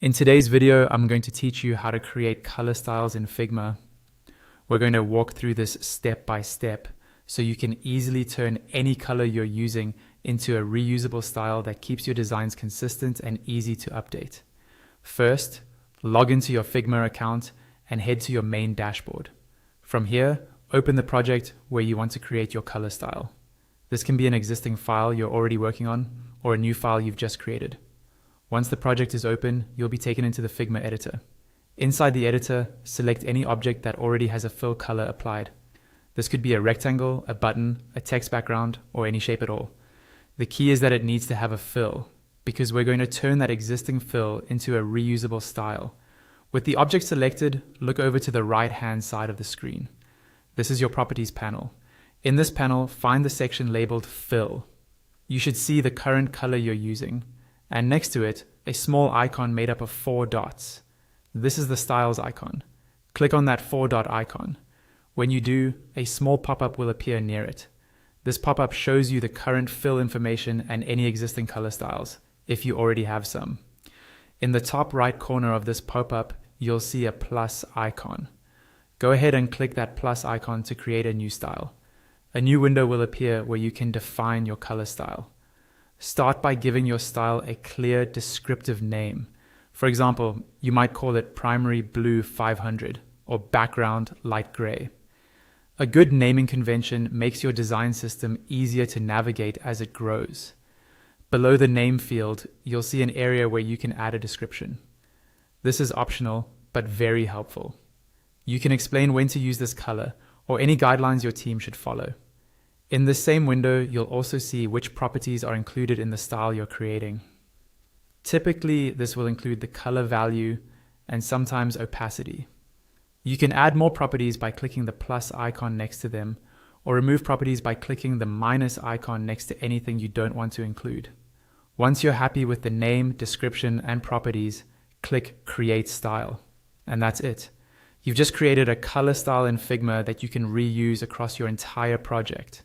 In today's video, I'm going to teach you how to create color styles in Figma. We're going to walk through this step by step so you can easily turn any color you're using into a reusable style that keeps your designs consistent and easy to update. First, log into your Figma account and head to your main dashboard. From here, open the project where you want to create your color style. This can be an existing file you're already working on or a new file you've just created. Once the project is open, you'll be taken into the Figma editor. Inside the editor, select any object that already has a fill color applied. This could be a rectangle, a button, a text background, or any shape at all. The key is that it needs to have a fill, because we're going to turn that existing fill into a reusable style. With the object selected, look over to the right-hand side of the screen. This is your properties panel. In this panel, find the section labeled Fill. You should see the current color you're using, and next to it, a small icon made up of 4 dots. This is the styles icon. Click on that 4-dot icon. When you do, a small pop-up will appear near it. This pop-up shows you the current fill information and any existing color styles, if you already have some. In the top right corner of this pop-up, you'll see a plus icon. Go ahead and click that plus icon to create a new style. A new window will appear where you can define your color style. Start by giving your style a clear, descriptive name. For example, you might call it Primary Blue 500 or Background Light Gray. A good naming convention makes your design system easier to navigate as it grows. Below the name field, you'll see an area where you can add a description. This is optional, but very helpful. You can explain when to use this color or any guidelines your team should follow. In this same window, you'll also see which properties are included in the style you're creating. Typically, this will include the color value and sometimes opacity. You can add more properties by clicking the plus icon next to them, or remove properties by clicking the minus icon next to anything you don't want to include. Once you're happy with the name, description, and properties, click Create Style. And that's it. You've just created a color style in Figma that you can reuse across your entire project.